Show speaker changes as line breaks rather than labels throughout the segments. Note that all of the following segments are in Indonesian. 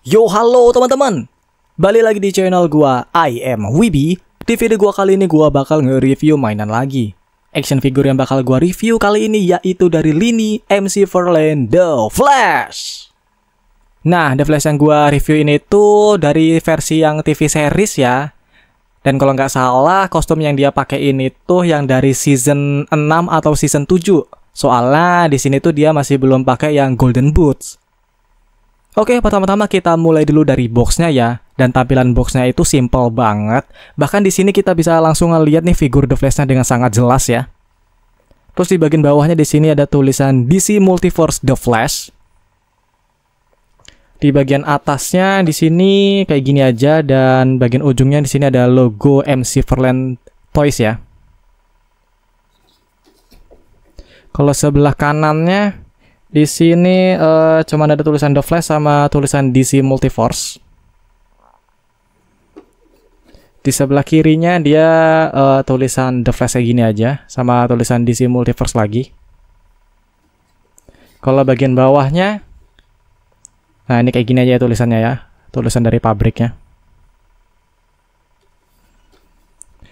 Yo halo teman-teman, balik lagi di channel gua I am Wibi. Di video gua kali ini gua bakal nge-review mainan lagi. Action figure yang bakal gua review kali ini yaitu dari lini MC Verlaine The Flash. Nah, The Flash yang gua review ini tuh dari versi yang TV series ya. Dan kalau nggak salah kostum yang dia pakai ini tuh yang dari season 6 atau season 7. Soalnya di sini tuh dia masih belum pakai yang Golden Boots. Oke, pertama-tama kita mulai dulu dari boxnya ya. Dan tampilan boxnya itu simple banget. Bahkan di sini kita bisa langsung ngeliat nih figur The Flash-nya dengan sangat jelas ya. Terus di bagian bawahnya di sini ada tulisan DC Multiverse The Flash. Di bagian atasnya di sini kayak gini aja, dan bagian ujungnya di sini ada logo MC Verlaine Toys ya. Kalau sebelah kanannya di sini cuma ada tulisan The Flash sama tulisan DC Multiverse. Di sebelah kirinya dia tulisan The Flash kayak gini aja sama tulisan DC Multiverse lagi. Kalau bagian bawahnya, nah ini kayak gini aja tulisannya ya, tulisan dari pabriknya.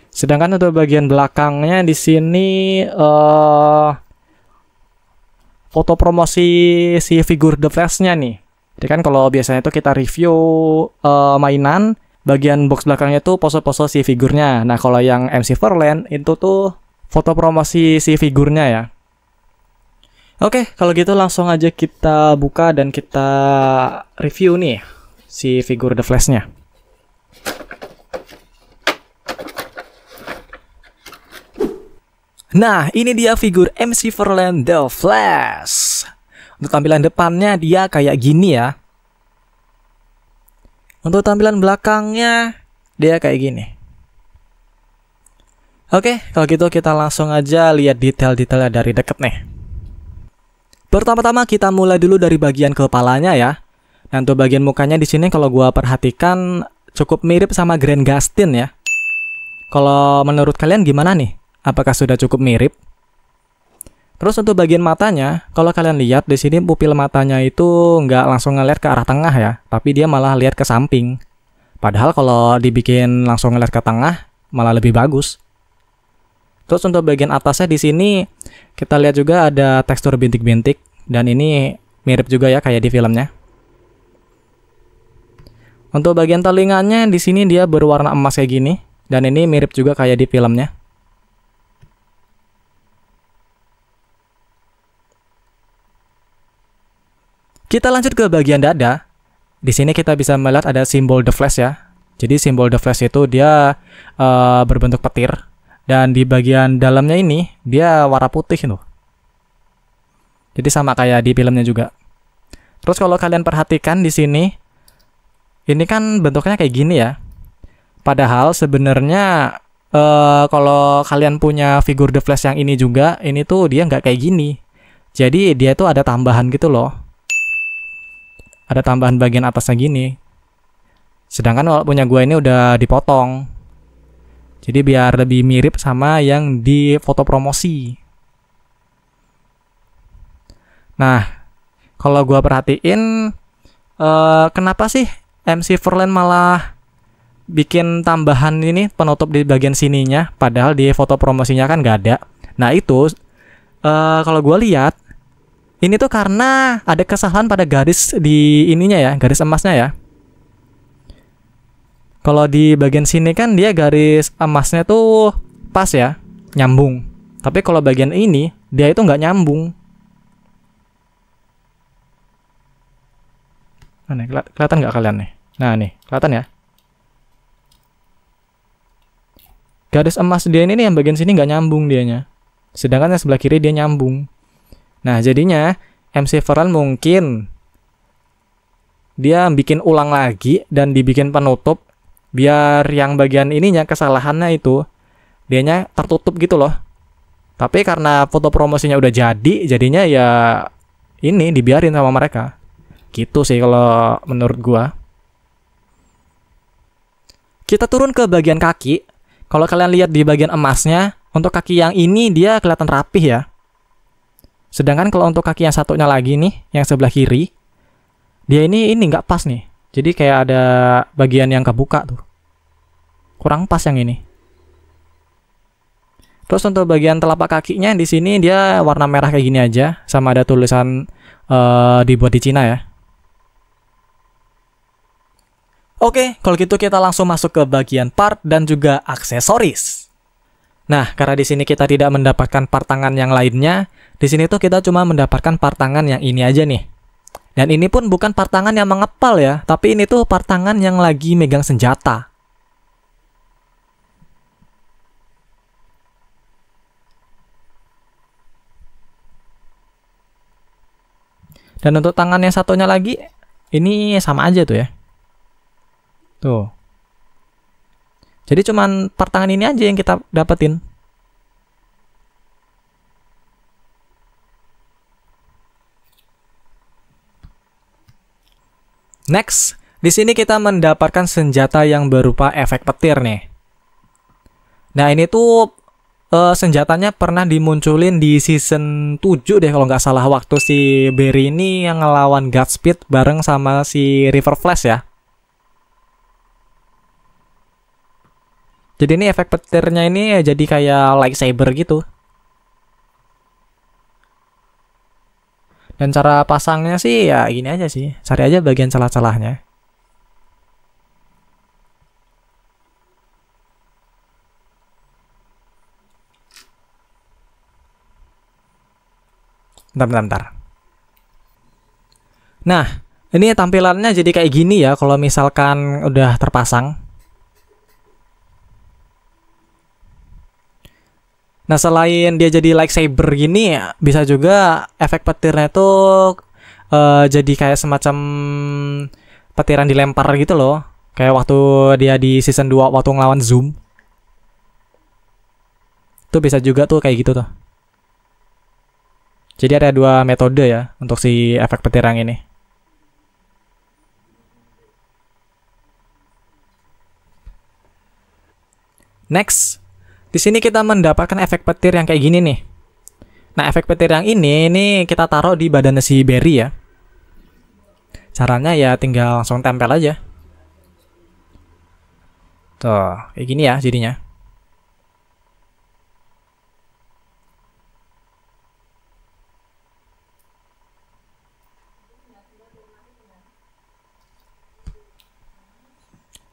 Sedangkan untuk bagian belakangnya di sini foto promosi si figur The Flash-nya nih. Jadi kan kalau biasanya itu kita review mainan, bagian box belakangnya tuh pose-pose si figurnya. Nah, kalau yang MC Verlaine itu tuh foto promosi si figurnya ya. Oke, kalau gitu langsung aja kita buka dan kita review nih si figur The Flash-nya. Nah, ini dia figur MC Verlaine The Flash. Untuk tampilan depannya dia kayak gini ya. Untuk tampilan belakangnya dia kayak gini. Oke, kalau gitu kita langsung aja lihat detail-detailnya dari deket nih. Pertama-tama kita mulai dulu dari bagian kepalanya ya. Dan untuk bagian mukanya di sini kalau gua perhatikan cukup mirip sama Grant Gustin ya. Kalau menurut kalian gimana nih? Apakah sudah cukup mirip? Terus untuk bagian matanya, kalau kalian lihat di sini pupil matanya itu nggak langsung ngeliat ke arah tengah ya, tapi dia malah lihat ke samping. Padahal kalau dibikin langsung ngeliat ke tengah, malah lebih bagus. Terus untuk bagian atasnya di sini kita lihat juga ada tekstur bintik-bintik, dan ini mirip juga ya kayak di filmnya. Untuk bagian telinganya di sini dia berwarna emas kayak gini, dan ini mirip juga kayak di filmnya. Kita lanjut ke bagian dada. Di sini kita bisa melihat ada simbol The Flash ya. Jadi simbol The Flash itu dia berbentuk petir, dan di bagian dalamnya ini dia warna putih loh. Jadi sama kayak di filmnya juga. Terus kalau kalian perhatikan di sini, ini kan bentuknya kayak gini ya. Padahal sebenarnya kalau kalian punya figur The Flash yang ini juga, ini tuh dia nggak kayak gini. Jadi dia tuh ada tambahan gitu loh. Ada tambahan bagian atasnya gini. Sedangkan kalau punya gue ini udah dipotong. Jadi biar lebih mirip sama yang di foto promosi. Nah, kalau gue perhatiin, kenapa sih MC Verlaine malah bikin tambahan ini penutup di bagian sininya, padahal di foto promosinya kan nggak ada. Nah itu, kalau gue lihat, ini tuh karena ada kesalahan pada garis di ininya ya, garis emasnya ya. Kalau di bagian sini kan dia garis emasnya tuh pas ya, nyambung. Tapi kalau bagian ini, dia itu nggak nyambung. Nah, nih, kelihatan nggak kalian nih? Nah nih, kelihatan ya? Garis emas dia ini nih yang bagian sini nggak nyambung dianya. Sedangkan yang sebelah kiri dia nyambung. Nah, jadinya MC Verlaine mungkin dia bikin ulang lagi dan dibikin penutup biar yang bagian ininya kesalahannya itu dianya tertutup gitu loh. Tapi karena foto promosinya udah jadi, jadinya ya ini dibiarin sama mereka. Gitu sih kalau menurut gua. Kita turun ke bagian kaki. Kalau kalian lihat di bagian emasnya, untuk kaki yang ini dia kelihatan rapih ya. Sedangkan kalau untuk kaki yang satunya lagi nih, yang sebelah kiri, dia ini nggak pas nih. Jadi kayak ada bagian yang kebuka tuh. Kurang pas yang ini. Terus untuk bagian telapak kakinya di sini dia warna merah kayak gini aja, sama ada tulisan dibuat di Cina ya. Oke, kalau gitu kita langsung masuk ke bagian part dan juga aksesoris. Nah, karena di sini kita tidak mendapatkan part tangan yang lainnya, di sini tuh kita cuma mendapatkan part tangan yang ini aja nih. Dan ini pun bukan part tangan yang mengepal ya, tapi ini tuh part tangan yang lagi megang senjata. Dan untuk tangan yang satunya lagi, ini sama aja tuh ya. Tuh. Jadi cuman part tangan ini aja yang kita dapetin. Next, di sini kita mendapatkan senjata yang berupa efek petir nih. Nah, ini tuh senjatanya pernah dimunculin di season 7 deh kalau nggak salah, waktu si Barry ini yang ngelawan Godspeed bareng sama si River Flash ya. Jadi ini efek petirnya ini jadi kayak lightsaber gitu. Dan cara pasangnya sih ya gini aja sih. Cari aja bagian celah-celahnya. Bentar. Nah, ini tampilannya jadi kayak gini ya kalau misalkan udah terpasang. Nah, selain dia jadi lightsaber gini, bisa juga efek petirnya itu jadi kayak semacam petiran dilempar gitu loh. Kayak waktu dia di season 2 waktu ngelawan Zoom. Itu bisa juga tuh kayak gitu tuh. Jadi ada dua metode ya untuk si efek petir yang ini. Next. Di sini kita mendapatkan efek petir yang kayak gini nih. Nah, efek petir yang ini kita taruh di badan si Barry ya. Caranya ya tinggal langsung tempel aja. Tuh, kayak gini ya jadinya.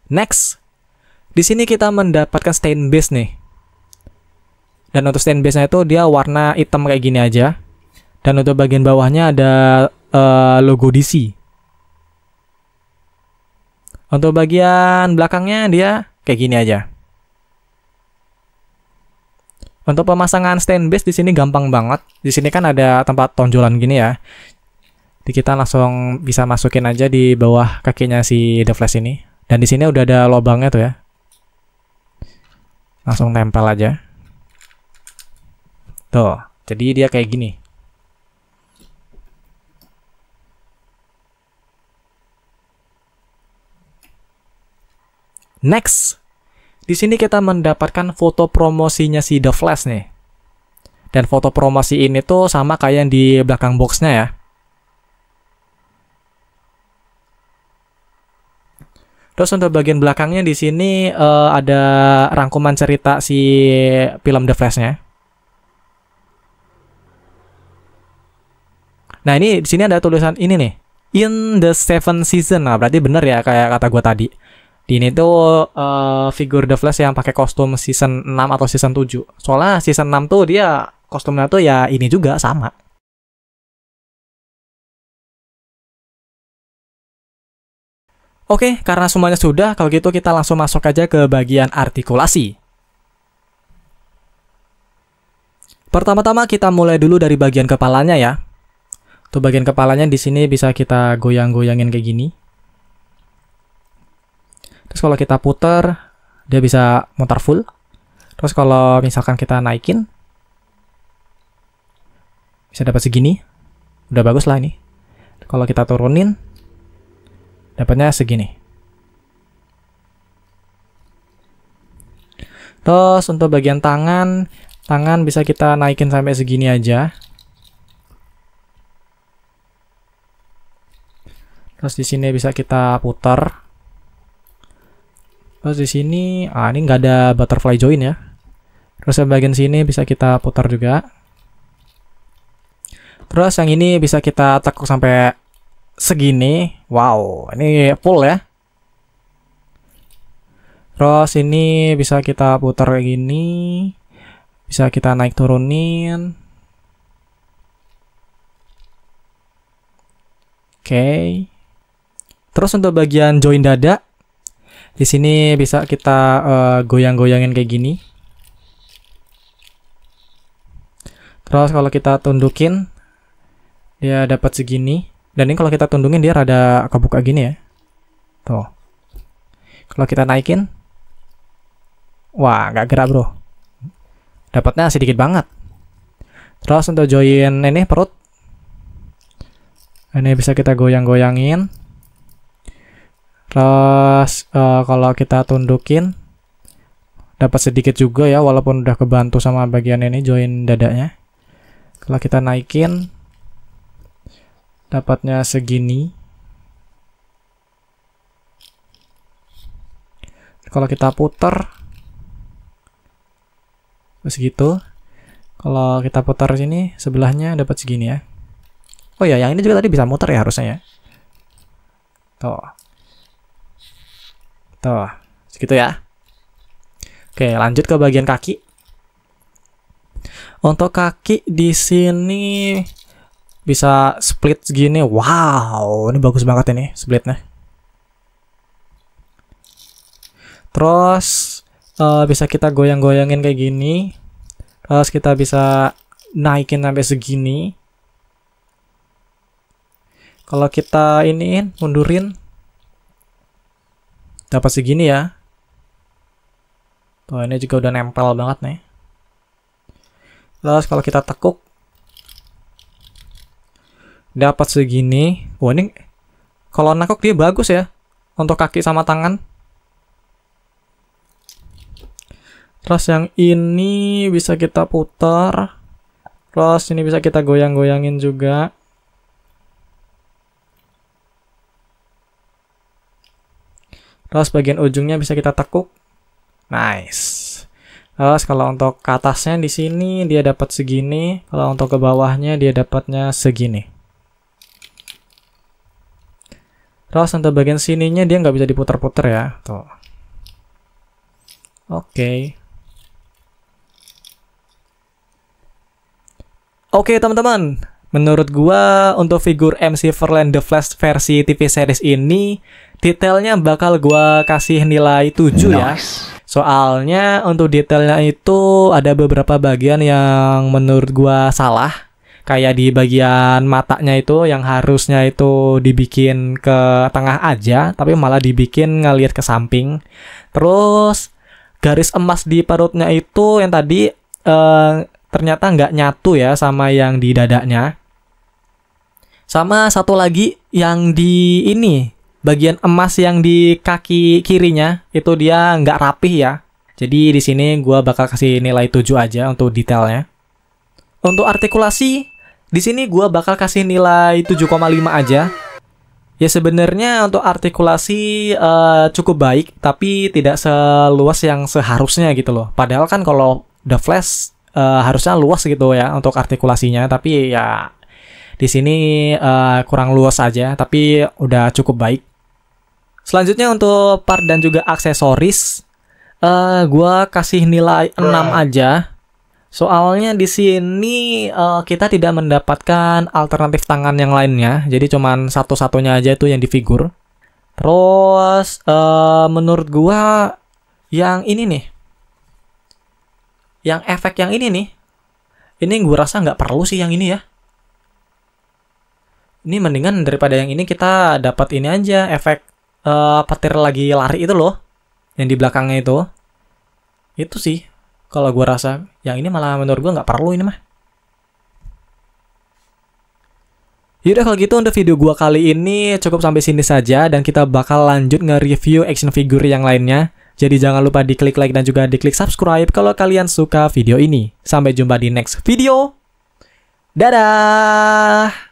Next. Di sini kita mendapatkan stain base nih. Dan untuk stain base-nya itu dia warna hitam kayak gini aja. Dan untuk bagian bawahnya ada logo DC. Untuk bagian belakangnya dia kayak gini aja. Untuk pemasangan stain base di sini gampang banget. Di sini kan ada tempat tonjolan gini ya. Jadi kita langsung bisa masukin aja di bawah kakinya si The Flash ini. Dan di sini udah ada lubangnya tuh ya. Langsung tempel aja. Tuh, jadi dia kayak gini. Next, di sini kita mendapatkan foto promosinya si The Flash nih. Dan foto promosi ini tuh sama kayak yang di belakang boxnya ya. Terus untuk bagian belakangnya di sini ada rangkuman cerita si film The Flash-nya. Nah, ini di sini ada tulisan ini nih. In the 7th season. Nah, berarti bener ya kayak kata gue tadi. Di ini tuh figur The Flash yang pakai kostum season 6 atau season 7. Soalnya season 6 tuh dia kostumnya tuh ya ini juga sama. Oke, karena semuanya sudah, kalau gitu kita langsung masuk aja ke bagian artikulasi. Pertama-tama kita mulai dulu dari bagian kepalanya ya. Tuh bagian kepalanya di sini bisa kita goyang-goyangin kayak gini. Terus kalau kita puter, dia bisa mutar full. Terus kalau misalkan kita naikin, bisa dapat segini. Udah bagus lah ini. Kalau kita turunin, dapatnya segini. Terus untuk bagian tangan bisa kita naikin sampai segini aja. Terus di sini bisa kita putar. Terus di sini, ini nggak ada butterfly join ya. Terus yang bagian sini bisa kita putar juga. Terus yang ini bisa kita tekuk sampai segini. Wow, ini full ya. Terus ini bisa kita putar kayak gini. Bisa kita naik turunin. Oke. Terus untuk bagian join dada, di sini bisa kita goyang-goyangin kayak gini. Terus kalau kita tundukin, dia dapat segini. Dan ini kalau kita tundungin dia rada kebuka gini ya. Tuh. Kalau kita naikin, wah nggak gerak bro. Dapatnya sedikit banget. Terus untuk join ini perut, ini bisa kita goyang-goyangin. Terus kalau kita tundukin dapat sedikit juga ya, walaupun udah kebantu sama bagian ini join dadanya. Kalau kita naikin dapatnya segini. Kalau kita putar segitu. Kalau kita putar sini sebelahnya dapat segini ya. Oh ya, yang ini juga tadi bisa muter ya harusnya ya. Tuh. Tuh, segitu ya. Oke, lanjut ke bagian kaki. Untuk kaki di sini bisa split segini. Wow, ini bagus banget ini splitnya. Terus bisa kita goyang-goyangin kayak gini. Terus kita bisa naikin sampai segini. Kalau kita iniin, mundurin, dapat segini ya. Tuh, ini juga udah nempel banget nih. Terus kalau kita tekuk, dapat segini. Wah, ini kalau nekuk dia bagus ya untuk kaki sama tangan. Terus yang ini bisa kita putar. Terus ini bisa kita goyang-goyangin juga. Terus bagian ujungnya bisa kita tekuk. Nice. Terus kalau untuk ke atasnya di sini dia dapat segini. Kalau untuk ke bawahnya dia dapatnya segini. Terus untuk bagian sininya dia nggak bisa diputar-putar ya. Tuh. Oke. Oke teman-teman. Menurut gua untuk figur MC Verlaine The Flash versi TV series ini detailnya bakal gua kasih nilai 7 ya. Soalnya untuk detailnya itu ada beberapa bagian yang menurut gua salah. Kayak di bagian matanya itu yang harusnya itu dibikin ke tengah aja, tapi malah dibikin ngelihat ke samping. Terus garis emas di perutnya itu yang tadi ternyata nggak nyatu ya sama yang di dadanya. Sama satu lagi yang di ini, bagian emas yang di kaki kirinya itu dia nggak rapih ya. Jadi di sini gua bakal kasih nilai 7 aja untuk detailnya. Untuk artikulasi, di sini gua bakal kasih nilai 7,5 aja. Ya sebenarnya untuk artikulasi cukup baik, tapi tidak seluas yang seharusnya gitu loh. Padahal kan kalau The Flash harusnya luas gitu ya untuk artikulasinya, tapi ya di sini kurang luas aja, tapi udah cukup baik. Selanjutnya untuk part dan juga aksesoris, gua kasih nilai 6 aja. Soalnya di sini kita tidak mendapatkan alternatif tangan yang lainnya, jadi cuman satu-satunya aja itu yang di figur. Terus menurut gua yang ini nih, yang efek yang ini nih, ini gua rasa nggak perlu sih yang ini ya. Ini mendingan daripada yang ini kita dapat ini aja efek petir lagi lari itu loh, yang di belakangnya itu. Itu sih. Kalau gue rasa, yang ini malah menurut gue nggak perlu ini mah. Yaudah kalau gitu untuk video gue kali ini cukup sampai sini saja. Dan kita bakal lanjut nge-review action figure yang lainnya. Jadi jangan lupa diklik like dan juga diklik subscribe kalau kalian suka video ini. Sampai jumpa di next video. Dadah!